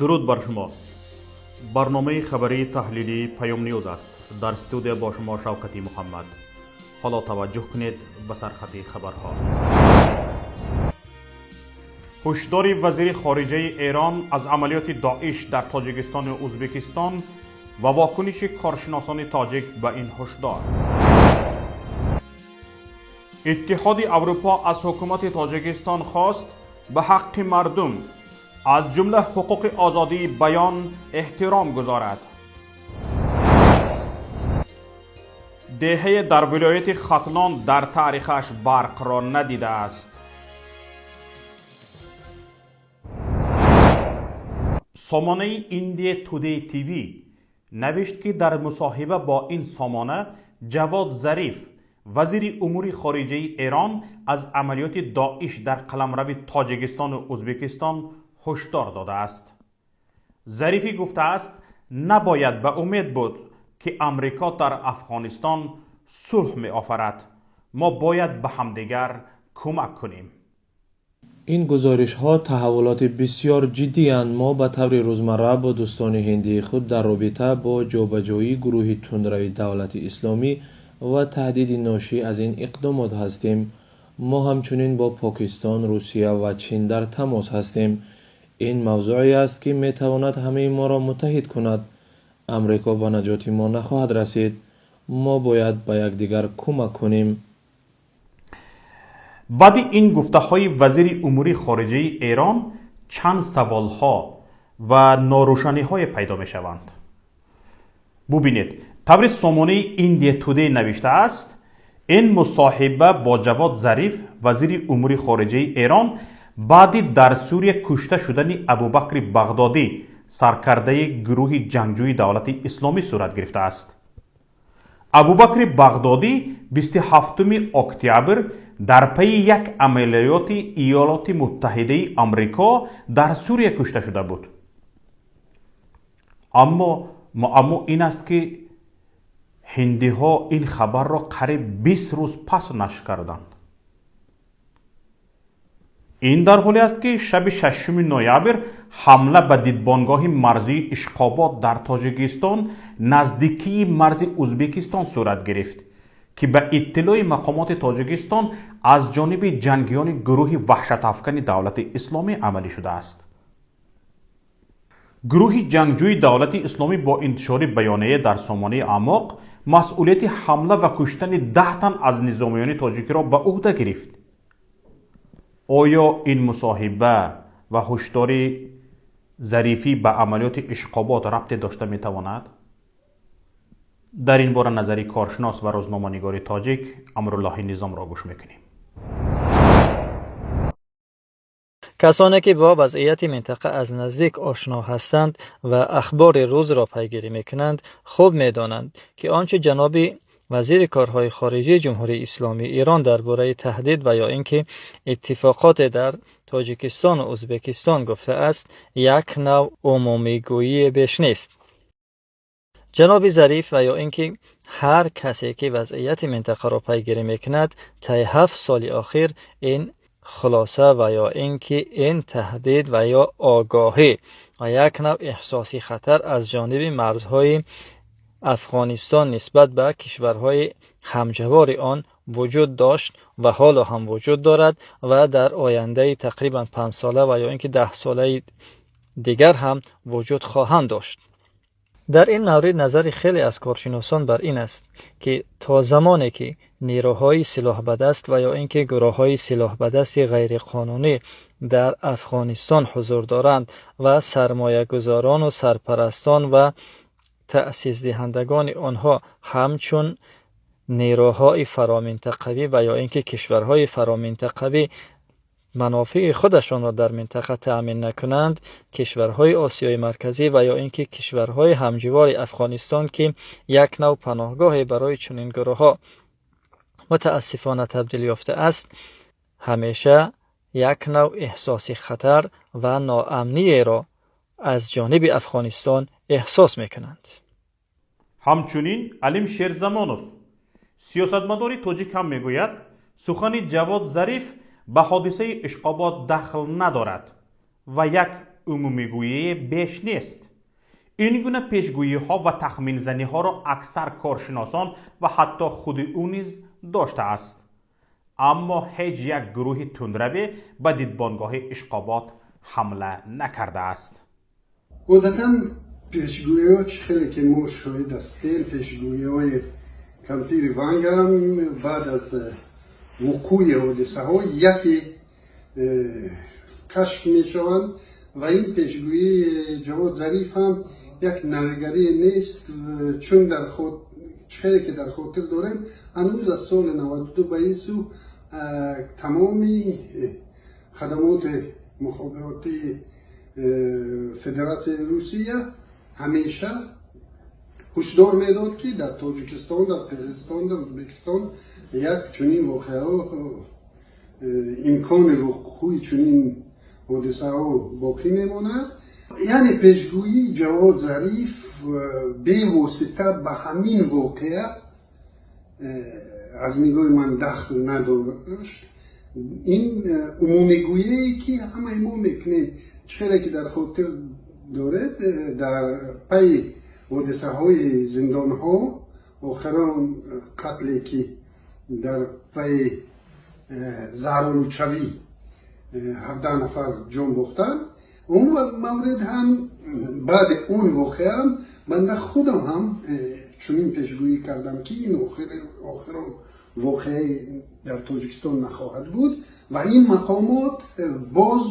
درود بر شما. برنامه خبری تحلیلی پیام نیوز است. در استودیو با شما شوکتی محمد. حالا توجه کنید به سرخط خبرها. هشدار وزیر خارجه ایران از عملیات داعش در تاجیکستان و ازبکستان و واکنش کارشناسان تاجیک به این هشدار. اتحاد اروپا از حکومت تاجیکستان خواست به حق مردم از جمله حقوق آزادی بیان احترام گذارد. دهه در ولایت ختلان در تاریخش برق را ندیده است. سامانه ایندیا تودی تیوی نوشت که در مصاحبه با این سامانه جواد ظریف وزیر امور خارجه ایران از عملیات داعش در قلمرو تاجیکستان و ازبکستان هشدار داده است. ظریفی گفته است نباید به امید بود که امریکا در افغانستان صلح می آفرد. ما باید به همدیگر کمک کنیم. این گزارش ها تحولات بسیار جدی اند. ما به طور روزمره با دوستان هندی خود در رابطه با جابجایی گروه تندروی دولت اسلامی و تهدید ناشی از این اقدامات هستیم. ما همچنین با پاکستان، روسیه و چین در تماس هستیم. این موضوعی است که می تواند همه ما را متحد کند. امریکا به نجات ما نخواهد رسید. ما باید به یکدیگر کمک کنیم. بعد این گفته‌های وزیر امور خارجه ایران چند سوال‌ها و ناروشنی‌های پیدا می‌شوند. ببینید، طبر سامانه ایندیا تودی نوشته است این مصاحبه با جواد ظریف وزیر امور خارجه ایران بعد در سوریه کشته شدن ابوبکر بغدادی سرکرده گروه جنگجوی دولت اسلامی صورت گرفته است. ابوبکر بغدادی 27 اکتبر در پی یک عملیات ایالات متحده آمریکا در سوریه کشته شده بود. اما این است که هندی ها این خبر را قریب 20 روز پس نشر کردند. این در حالی است که شب 6 نوامبر حمله به دیدبانگاه مرزی اشقاباد در تاجیکستان نزدیکی مرز ازبکستان صورت گرفت که به اطلاع مقامات تاجیکستان از جانب جنگیان گروه وحشت افکن دولت اسلامی عملی شده است. گروه جنگجوی دولت اسلامی با انتشار بیانیه در سامانه اعماق مسئولیت حمله و کشتن 10 تن از نظامیان تاجیک را به عهده گرفت. آیا این مصاحبه و هشدار ظریفی به عملیات اشقابات ربط داشته می تواند؟ در این باره نظری کارشناس و روزنامه‌نگار تاجیک امرالله نظام را گوش میکنیم. کسانی که با وضعیت منطقه از نزدیک آشنا هستند و اخبار روز را پیگیری میکنند خوب میدانند که آنچه جناب وزیر کارهای خارجه جمهوری اسلامی ایران درباره تهدید و یا اینکه اتفاقات در تاجیکستان و ازبکستان گفته است یک نوع عمومی‌گویی بیش نیست. جناب ظریف و یا اینکه هر کسی که وضعیت منطقه را پیگیری میکند طی 7 سال اخیر این خلاصه و یا اینکه این تهدید و یا آگاهی و یک نوع احساسی خطر از جانب مرزهای افغانستان نسبت به کشورهای همجوار آن وجود داشت و حالا هم وجود دارد و در آینده تقریبا 5 ساله و یا اینکه 10 ساله دیگر هم وجود خواهند داشت. در این مورد نظر خیلی از کارشناسان بر این است که تا زمانی که نیروهای سلاح بدست و یا اینکه گروه‌های سلاح بدست غیر قانونی در افغانستان حضور دارند و سرمایه گذاران و سرپرستان و تأسیس دهندگان آنها همچون نیروهای فرامنطقوی و یا اینکه کشورهای فرامنطقوی منافع خودشان را در منطقه تأمین نکنند، کشورهای آسیای مرکزی و یا اینکه کشورهای همجوار افغانستان که یک نوع پناهگاه برای چنین گروه‌ها متاسفانه تبدیل یافته است، همیشه یک نوع احساس خطر و ناامنی را از جانب افغانستان احساس میکنند. همچنین علیم شیرزمانوف سیاستمدار تاجیک هم میگوید سخن جواد ظریف به حادثه اشقابات دخل ندارد و یک عمومیگویی بیش نیست. این گونه پیشگویی ها و تخمین زنی ها را اکثر کارشناسان و حتی خود او نیز داشته است. اما هیچ یک گروه تندروی به دیدبانگاه اشقابات حمله نکرده است. عادتاً پیشگویی ها خیلی که ما شاهد هستیم، پیشگویی های کمپیر ونگر هم بعد از وقوع حادثه ها یکی کشف می شوند و این پیشگویی جواد ظریف هم یک نوگری نیست، چون در خود خیلی که در خاطر داریم هنوز از سال 92 به این سو تمامی خدمات مخابراتی فدراسیون روسیه همیشه هشدار میداد که در تاجیکستان، در قرقیزستان، در ازبکستان یک چنین واقعه امکان وقوع چنین حادثه ها باقی میماند. یعنی پیشگویی جواد ظریف به واسطه به همین واقعه از نگاه من دخل نداشت. این عمومیگویی که همه ما میکنیم چیزی که در خاطر دارد در پی حادثه های زندان ها آخران قتلی که در پی زهرالوچوی 17 نفر جان باختن، اون مورد هم بعد اون واقعه هم بنده خودم هم چنین پیشگویی کردم که این آخران واقعه در تاجیکستان نخواهد بود و این مقامات باز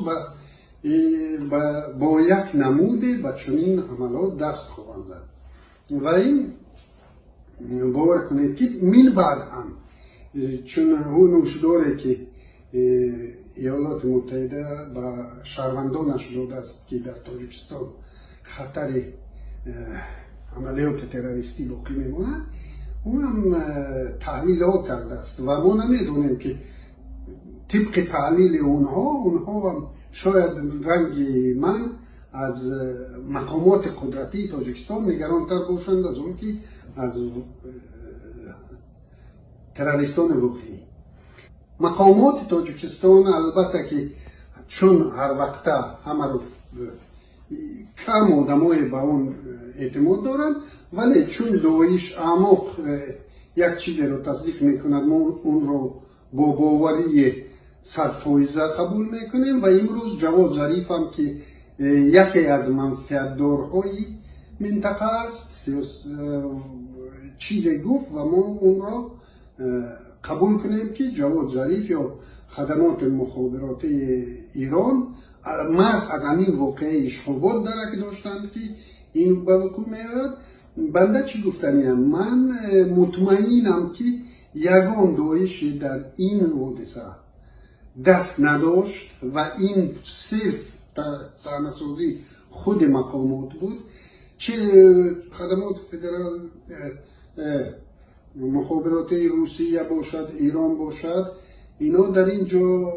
با یک نموده به چنین عملات دست خواهند زد و این باور کنید که من بعد هم چون اون هشداری که ایالات متحده به شهروندانش داده است که در تاجیکستان خطر عملیات تروریستی باقی میماند، اون هم تحلیلات کرده است و ما نمیدونیم که طبق تحلیل اونها هم شاید رنگ من از مقامات قدرتی تاجیکستان نگرانتر باشند از اون که از تروریستان واقعی. مقامات تاجیکستان البته که چون هر وقته همه رو کم آدمای به اون اعتماد دارن، ولی چون داعش اعماق یک چیزی رو تصدیق میکند ما اون رو با باوری صدفایزه قبول میکنیم و امروز جواد ظریف هم که یکی از منفعتدارهای منطقه است چیزی گفت و ما اون رو قبول کنیم که جواد ظریف یا خدمات مخابراتی ایران محض از همین واقعه اشخابات درک داشتند که این به وقوع میاد. بنده چی گفتنیم؟ من مطمئنم که یگان داعش در این حادثه دست نداشت و این صرف صحنه‌سازی خود مقامات بود، چه خدمات فدرال مخابراتی روسیه باشد، ایران باشد، اینا در اینجا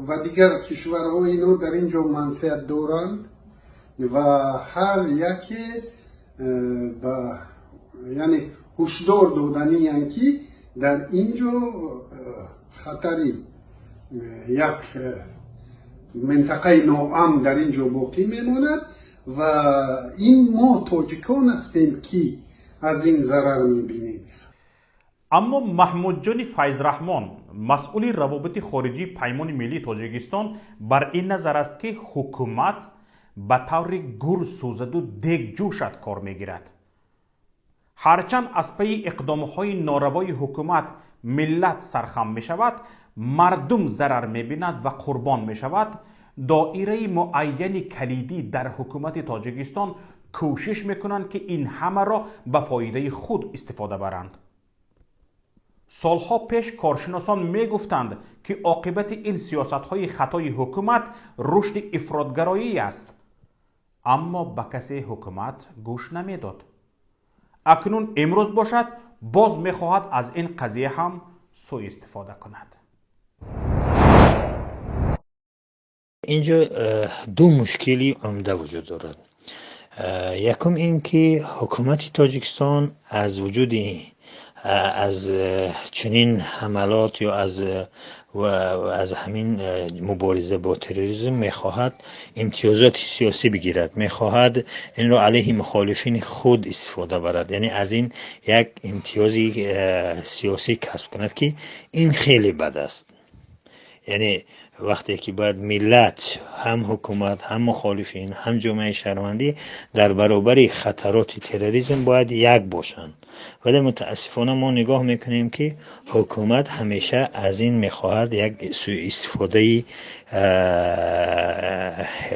و دیگر کشورها اینا در اینجا منفعت دارند و هر یکی یعنی هشدار دادنی هستند که در اینجا خطری یک منطقه ناامن در اینجا باقی میماند و این ما تاجیکان هستیم که از این ضرر میبینیم. اما محمود جان فیض رحمان مسئول روابط خارجی پیمان ملی تاجیکستان بر این نظر است که حکومت به طور گر سوزد و دیگ جوشد کار میگیرد. هرچند از پی اقدامهای ناروای حکومت ملت سرخم می شود، مردم ضرر می بیند و قربان می شود، دایره معینی کلیدی در حکومت تاجیکستان کوشش می کنند که این همه را به فایده خود استفاده برند. سالها پیش کارشناسان می گفتند که عاقبت این سیاست‌های خطای حکومت رشد افراطگرایی است، اما به کسی حکومت گوش نمیداد. اکنون امروز باشد باز میخواهد از این قضیه هم سوء استفاده کند. اینجا دو مشکلی عمده وجود دارد. یکم این که حکومت تاجیکستان از وجود از چنین حملات یا از و از همین مبارزه با تروریسم میخواهد امتیازات سیاسی بگیرد، میخواهد این را علیه مخالفین خود استفاده برد، یعنی از این یک امتیازی سیاسی کسب کند که این خیلی بد است. یعنی وقتی که باید ملت، هم حکومت، هم مخالفین، هم جامعه شهروندی در برابر خطرات تروریسم باید یک باشند، ولی متاسفانه ما نگاه میکنیم که حکومت همیشه از این میخواهد یک سوء استفاده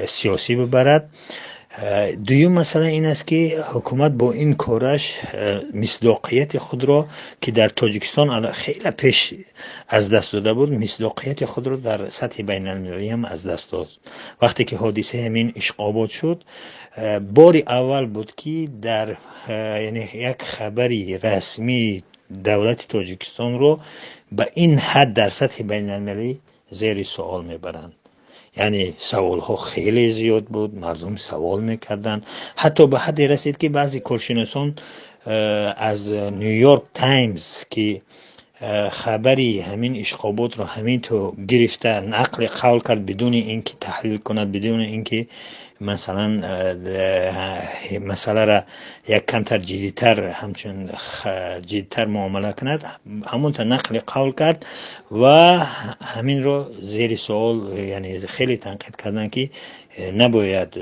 سیاسی ببرد. دویم مسئله این است که حکومت با این کارش مصداقیت خود را که در تاجیکستان خیلی پیش از دست داده بود، مصداقیت خود را در سطح بین المللی هم از دست داد. وقتی که حادثه همین اشغابات شد، بار اول بود که در یعنی یک خبری رسمی دولت تاجیکستان رو به این حد در سطح بین المللی زیر سوال میبرند. یعنی سوال ها خیلی زیاد بود، مردم سوال میکردن، حتی به حدی رسید که بعضی کارشناسان از نیویورک تایمز که خبری همین اشغابات رو همین تو گرفته نقل قول کرد بدون اینکه تحلیل کند، بدون اینکه مثلا مسئله را یک کمتر جدیتر همچون جدیتر معامله کند، همون تا نقل قول کرد و همین رو زیر سوال، یعنی خیلی تنقید کردن که نباید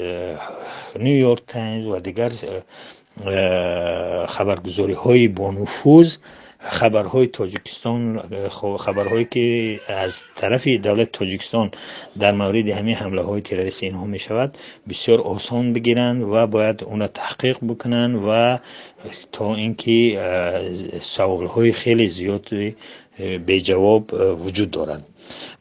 نیویورک تایمز و دیگر خبرگزاری های با نفوذ خبرهای تاجیکستان، خبرهایی که از طرف دولت تاجیکستان در مورد همین حمله های تروریستی اینها می شود بسیار آسان بگیرند و باید اون را تحقیق بکنن و تا اینکه سوال های خیلی زیاد به جواب وجود دارند.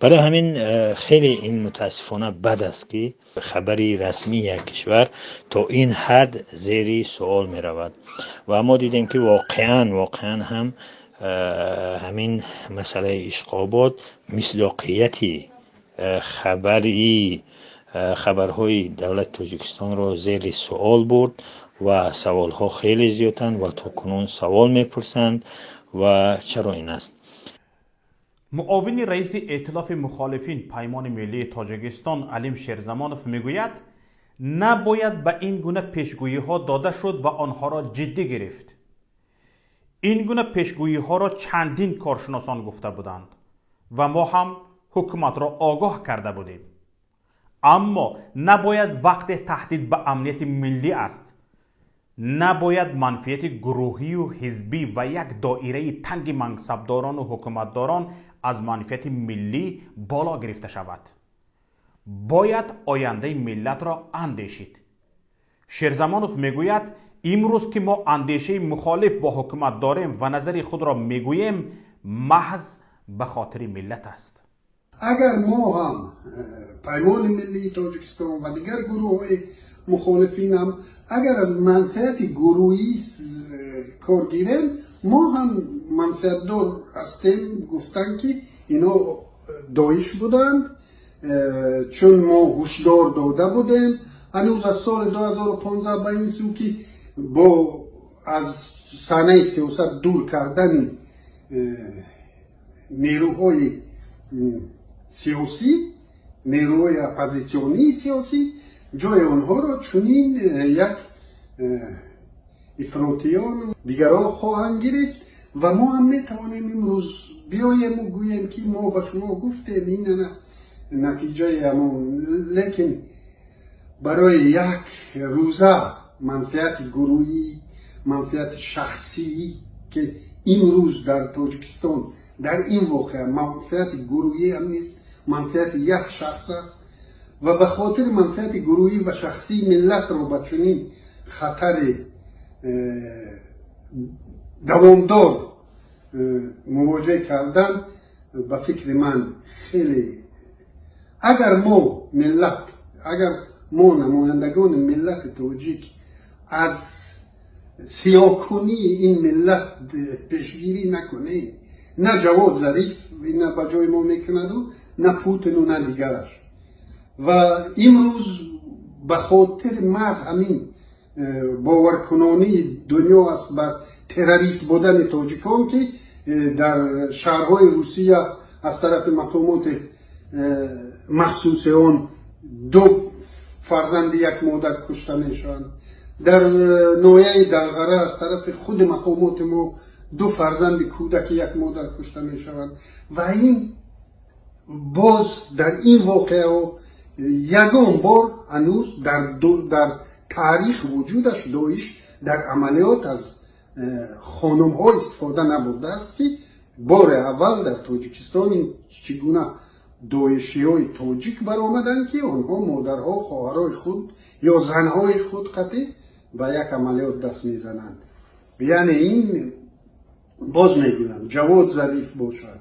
برای همین خیلی این متاسفانه بد است که خبری رسمی یک کشور تا این حد زیر سوال می رود و ما دیدیم که واقعا هم همین مسئله اشغابات مصداقیتی خبرهای دولت تاجیکستان را زیر سوال برد و سوالها خیلی زیادند و تا کنون سوال میپرسند و چرا این است. معاون رئیس ائتلاف مخالفین پیمان ملی تاجیکستان علیم شیرزمانوف میگوید نباید به این گونه پیشگویی ها داده شد و آنها را جدی گرفت. این گونه پیشگویی ها را چندین کارشناسان گفته بودند و ما هم حکومت را آگاه کرده بودیم، اما نباید وقت تهدید به امنیت ملی است، نباید منفعت گروهی و حزبی و یک دایره تنگ منصبداران و حکومتداران از منفعت ملی بالا گرفته شود. باید آینده ملت را اندیشید. شیرزمانوف میگوید امروز که ما اندیشه مخالف با حکومت داریم و نظر خود را میگوییم محض به خاطر ملت است. اگر ما هم پیمان ملی تاجیکستان و دیگر گروه های مخالفین هم اگر از منفعت گروهی کار گیرن، ما هم منفعت دار هستیم. گفتن که اینا داعش بودند، چون ما هشدار داده بودیم هنوز از سال 2015 به این سو که با از صحنه سیاست دور کردن نیروهای سیاسی، نیروهای اپوزیسیونی سیاسی، جای آنها را چنین یک افراطیان دیگران خواهند گرفت و ما هم میتوانیم امروز بیاییم و گوییم که ما به شما گفتیم این نتیجه همون، لیکن برای یک روزه منفعت گروهی، منفعت شخصی که امروز در تاجیکستان در این واقع منفعت گروهی هم نیست، منفعت یک شخص است و به خاطر منفعت گروهی و شخصی ملت رو با چنین خطر دوامدار مواجه کردن، به فکر من خیلی اگر ما نمایندگان ملت تاجیک از سیاه‌کنی این ملت پیشگیری نکنه، نه جواد ظریف این به جای ما میکند و نه پوتین و نه دیگرش، و امروز به خاطر محض همین باورکنانی دنیا است بر تروریست بودن تاجیکان که در شهرهای روسیه از طرف مقامات مخصوص آن 2 فرزند یک مادر کشته میشوند. در ناحیه دلغره از طرف خود مقامات ما 2 فرزند کودک یک مادر کشته میشوند و این باز در این واقعه یگان بار هنوز در تاریخ وجودش داعش در عملیات از خانم ها استفاده نبرده است که بار اول در تاجیکستان چگونه داعشی های تاجیک برآمدند که آنها مادرها خواهرای خود یا زنهای خود قطعی به یک عملیات دست میزنند. یعنی این باز میگویم جواد ظریف باشد،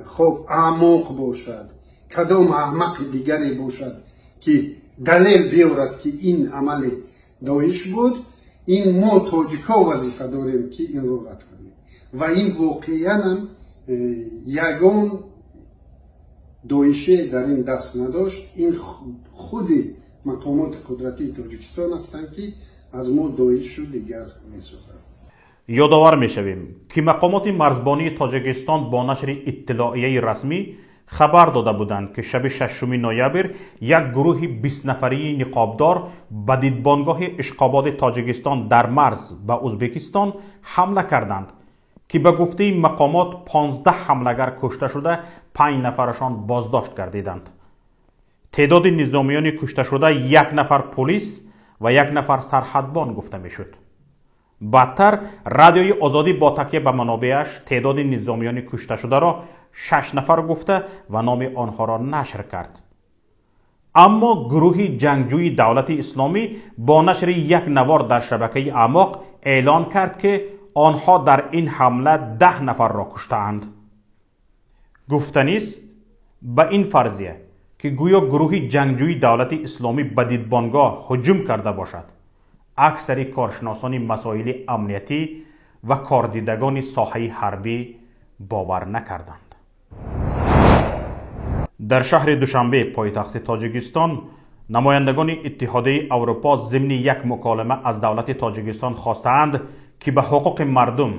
خب احمق باشد، کدام احمق دیگری باشد که دلیل بیارد که این عمل داعش بود، این ما تاجیکا وظیفه داریم که این رو رد کنیم و این واقعا هم یگان داعشی در این دست نداشت. این خود مقامات قدرتی تاجیکستان هستند که از ما داعش رو دیگر می‌سازند. یادآور می‌شویم که مقامات مرزبانی تاجیکستان با نشر اطلاعیه رسمی خبر داده بودند که شب 6 نوامبر یک گروه 20 نفری نقابدار به دیدبانگاه اشقاباد تاجیکستان در مرز به ازبکستان حمله کردند که به گفته مقامات 15 حملگر کشته شده، 5 نفرشان بازداشت گردیدند. تعداد نظامیان کشته شده 1 نفر پلیس و 1 نفر سرحدبان گفته میشد. بعدتر رادیوی آزادی با تکیه به منابعش تعداد نظامیان کشته شده را 6 نفر گفته و نام آنها را نشر کرد. اما گروه جنگجوی دولت اسلامی با نشر یک نوار در شبکه اعماق اعلان کرد که آنها در این حمله 10 نفر را کشته‌اند. گفتنی است به این فرضیه که گویا گروه جنگجوی دولت اسلامی به دیدبانگاه هجوم کرده باشد. اکثر کارشناسان مسائل امنیتی و کاردیدگان ساحه حربی باور نکردند. در شهر دوشنبه پایتخت تاجیکستان نمایندگان اتحادیه اروپا ضمن یک مکالمه از دولت تاجیکستان خواستند که به حقوق مردم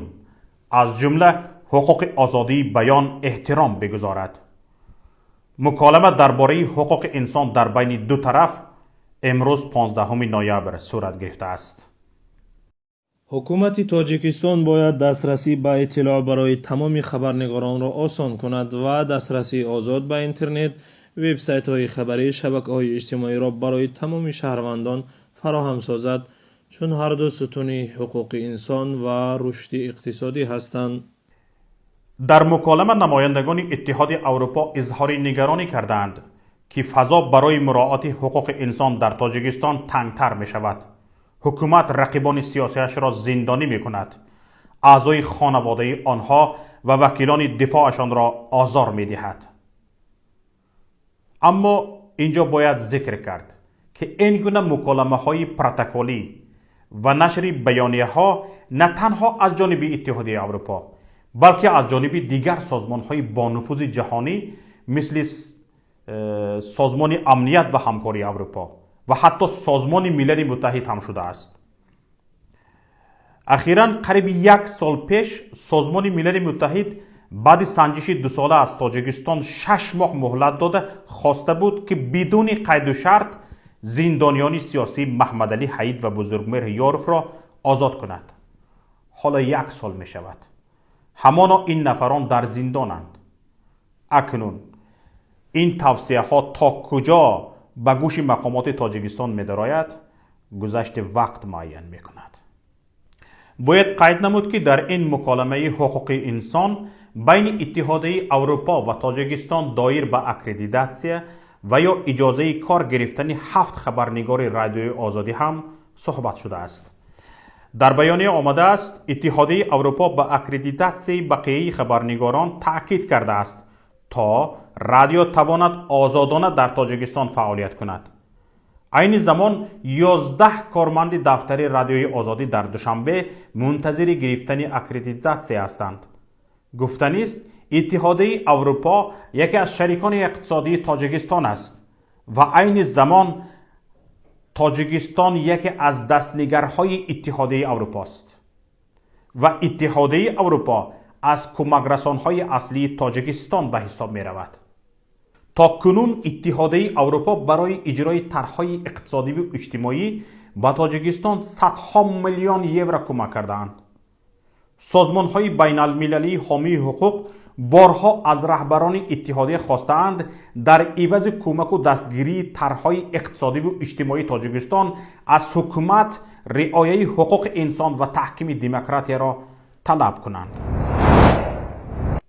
از جمله حقوق آزادی بیان احترام بگذارد. مکالمه درباره حقوق انسان در بین دو طرف امروز 15 نوامبر صورت گرفته است. حکومت تاجیکستان باید دسترسی به اطلاع برای تمام خبرنگاران را آسان کند و دسترسی آزاد به اینترنت، وبسایت های خبری، شبکه های اجتماعی را برای تمام شهروندان فراهم سازد، چون هر دو ستون حقوق انسان و رشد اقتصادی هستند. در مکالمه نمایندگان اتحاد اروپا اظهار نگرانی کردند که فضا برای مراعات حقوق انسان در تاجیکستان تنگتر می شود. حکومت رقیبان سیاسیش را زندانی می کند. اعضای خانواده آنها و وکیلان دفاعشان را آزار می دهد. اما اینجا باید ذکر کرد که این گونه مکالمه های پروتکلی و نشر بیانیه ها نه تنها از جانب اتحادیه اروپا بلکه از جانب دیگر سازمان های با نفوذ جهانی مثل سازمان امنیت و همکاری اروپا و حتی سازمان ملل متحد هم شده است. اخیراً قریب 1 سال پیش سازمان ملل متحد بعد سنجش 2 ساله از تاجیکستان 6 ماه مهلت داده خواسته بود که بدون قید و شرط زندانیان سیاسی محمد علی حید و بزرگمهر یاروف را آزاد کند. حالا 1 سال می شود. همانا این نفران در زندانند. اکنون این توصیه ها تا کجا به گوش مقامات تاجیکستان می درآید گذشت وقت معین می کند. باید قید نمود که در این مکالمه حقوق انسان بین اتحادیه اروپا و تاجیکستان دایر به اکریدیتاسیون و یا اجازه کار گرفتن 7 خبرنگار رادیوی آزادی هم صحبت شده است. در بیانیه آمده است اتحادیه اروپا به اکریدیتاسیون بقیه خبرنگاران تأکید کرده است تا رادیو تواند آزادانه در تاجیکستان فعالیت کند. عین زمان 11 کارمند دفتر رادیوی آزادی در دوشنبه منتظر گرفتن اکریدیتاسیون هستند. گفتنی است اتحادیه اروپا یکی از شریکان اقتصادی تاجیکستان است و عین زمان تاجیکستان یکی از دستنگرهای اتحادیه اروپا است و اتحادیه اروپا از کمک‌رسان‌های اصلی تاجیکستان به حساب می‌رود. تا کنون اتحادیه اروپا برای اجرای طرح‌های اقتصادی و اجتماعی به تاجیکستان صدها میلیون یورو کمک کردند. سازمان‌های بین‌المللی حامی حقوق بارها از رهبران اتحادیه خواستند در عوض کمک و دستگیری طرح‌های اقتصادی و اجتماعی تاجیکستان از حکومت رعایت حقوق انسان و تحکیم دموکراسی را طلب کنند.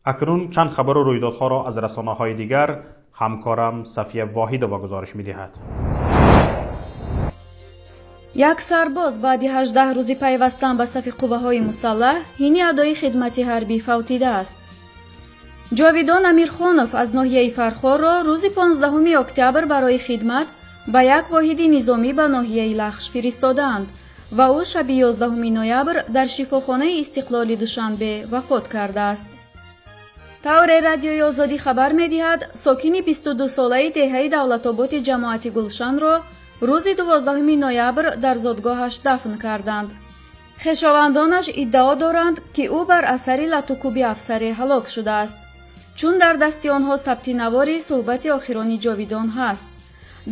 اکنون چند خبر و رویدادها را از رسانه‌های دیگر همکارم صفیه واحد به گزارش می‌دهد. یک سرباز بعد 18 روزی پیوستن به صف قوه‌های مسلح حین ادای خدمت حربی فوتیده است. جاویدان امیرخانوف از ناحیه فرخار را روز 15 اکتبر برای خدمت به یک واحد نظامی به ناحیه لخش فرستادند و او شب 11 نوامبر در شفاخانه استقلال دوشنبه وفات کرده است. طور رادیوی آزادی خبر می‌دهد ساکن 22 ساله دهه دولت‌آباد جماعت گلشن را روز 12 نوامبر در زادگاهش دفن کردند. خویشاوندانش ادعا دارند که او بر اثر لطوکوبی افسری هلاک شده است، چون در دست آنها ثبت نواری صحبت آخرانی جاویدان هست.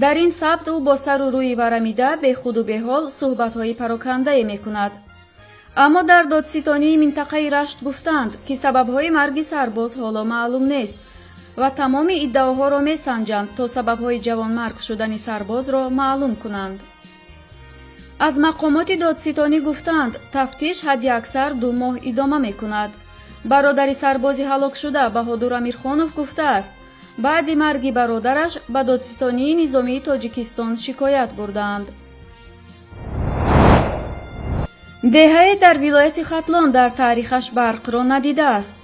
در این ثبت او با سر و روی ورمیده به خود و به حال صحبت‌های پراکنده می‌کند. اما در دادستانی منطقه رشت گفتند که سبب‌های مرگ سرباز حالا معلوم نیست و تمام ادعاها را می‌سنجند تا سبب‌های جوانمرگ شدن سرباز را معلوم کنند. از مقامات دادستانی گفتند تفتیش حداکثر 2 ماه ادامه می‌کند. برادر سربازی هلاک شده بهادر امیرخانوف گفته است بعد مرگ برادرش به دادستانی نظامی تاجیکستان شکایت بردند. دهه در ولایت ختلان در تاریخش برق را ندیده است.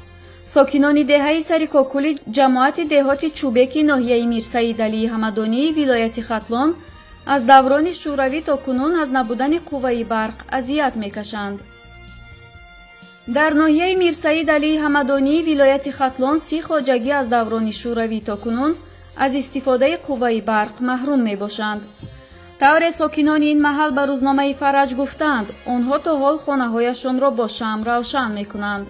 ساکنان دهه سرکاکل جماعت دهات چوبک ناحیه میرسید علی حمدانی ولایت ختلان از دوران شوروی تا کنون از نبودن قوه برق اذیت میکشند. در ناحیه میرسید علی حمدانی ولایت ختلان 30 خواجگی از دوران شوروی تا کنون از استفاده قوه برق محروم میباشند. طور ساکنان این محل به روزنامه فرج گفتند آنها تا حال خانه‌هایشان را با شمع روشن میکنند.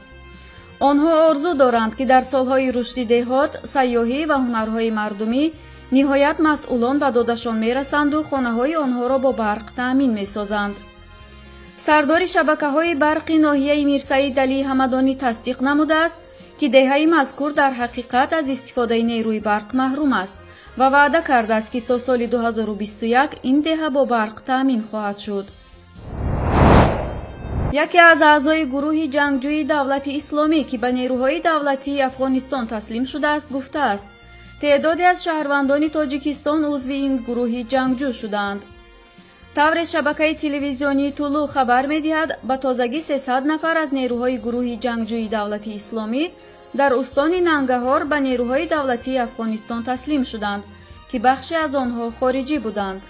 آنها آرزو دارند که در سالهای رشد دهات، سیاحی و هنرهای مردمی نهایت مسئولان به دادشان میرسند و خانه‌های آنها را با برق تأمین میسازند. سردار شبکه‌های برق ناحیه میرسید علی حمدانی تصدیق نموده است که دهه مذکور در حقیقت از استفاده نیروی برق محروم است و وعده کرده است که تا سال 2021 این دهه با برق تأمین خواهد شد. یکی از اعضای گروه جنگجوی دولت اسلامی که به نیروهای دولتی افغانستان تسلیم شده است گفته است تعدادی از شهروندان تاجیکستان عضو این گروه جنگجو شدند. طور شبکه تلویزیونی طلوع خبر می‌دهد به تازگی 300 نفر از نیروهای گروه جنگجوی دولت اسلامی در استان ننگرهار به نیروهای دولتی افغانستان تسلیم شدند که بخشی از آنها خارجی بودند.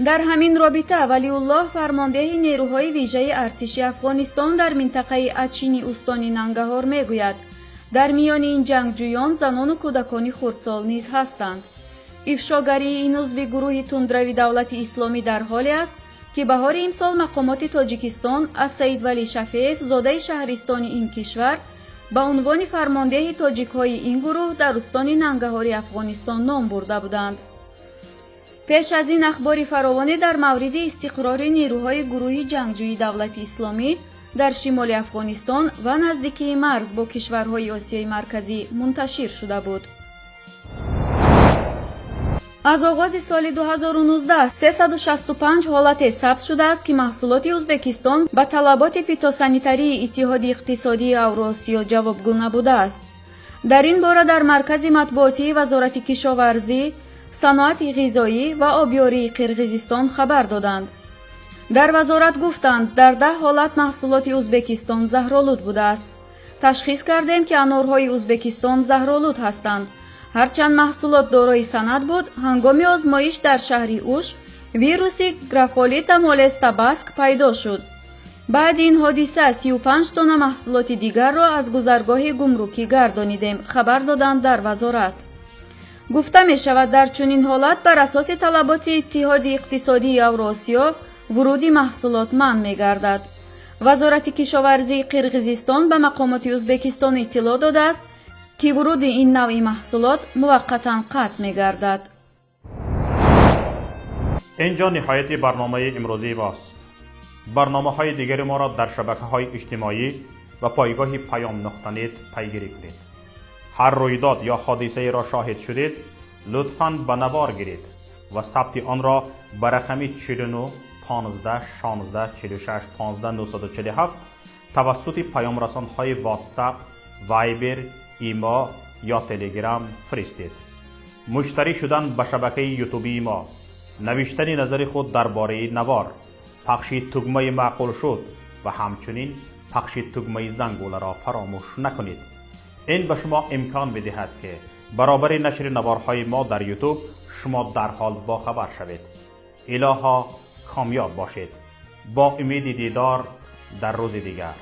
در همین رابطه ولی الله فرمانده نیروهای ویژه ارتش افغانستان در منطقه اچینی استان ننگرهار میگوید در میان این جنگجویان زنان و کودکان خردسال نیز هستند. افشاگری این عضو گروه تندروی دولت اسلامی در حالی است که بهار امسال مقامات تاجیکستان از سید ولی شفیف زاده شهرستان این کشور به عنوان فرمانده تاجیک‌های این گروه در استان ننگرهار افغانستان نام برده بودند. پیش از این اخباری فراوانی در مورد استقرار نیروهای گروه جنگجوی دولت اسلامی در شمال افغانستان و نزدیکی مرز با کشورهای آسیای مرکزی منتشر شده بود. از آغاز سال 2019 365 حالت ثبت شده است که محصولات ازبکستان به طلبات فیتوسانیتاری اتحاد اقتصادی اوراسیا جوابگو نبوده است. در این باره در مرکز مطبوعاتی وزارت کشاورزی، صنعت غذایی و آبیاری قرقیزستان خبر دادند. در وزارت گفتند در 10 حالت محصولات ازبکستان زهرآلود بوده است. تشخیص کردیم که انارهای ازبکستان زهرآلود هستند. هرچند محصولات دارای سند بود، هنگام آزمایش در شهر اوش ویروس گرافولیتا مولستا باسک پیدا شد. بعد این حادثه 35 تن محصولات دیگر را از گذرگاه گمرکی گردانیدیم، خبر دادند در وزارت. گفته می شود در چنین حالت بر اساس طلبات اتحاد اقتصادی اوراسیا ورود محصولات منع می گردد. وزارت کشاورزی قرقیزستان به مقامات ازبکستان اطلاع داده است که ورود این نوع محصولات موقتا قطع می‌گردد. اینجا نهایت برنامه امروزی ماست. برنامه‌های دیگر ما را در شبکه‌های اجتماعی و پایگاه پیام نقطه نت پیگیری کنید. هر رویداد یا حادثه را شاهد شدید لطفاً به نوار گیرید و ثبت آن را به رقم 49 15 16 46 15 947 توسط پیام رسان‌های واتساپ، وایبر، ایما یا تلگرام فرستید. مشترک شدن به شبکه یوتیوبی ما، نوشتن نظر خود درباره نوار، پخش تگمه معقول شد و همچنین پخش تگمه زنگوله را فراموش نکنید. این به شما امکان می‌دهد که برابر نشر نوارهای ما در یوتیوب شما در حال باخبر شوید. الها کامیاب باشید. با امید دیدار در روز دیگر.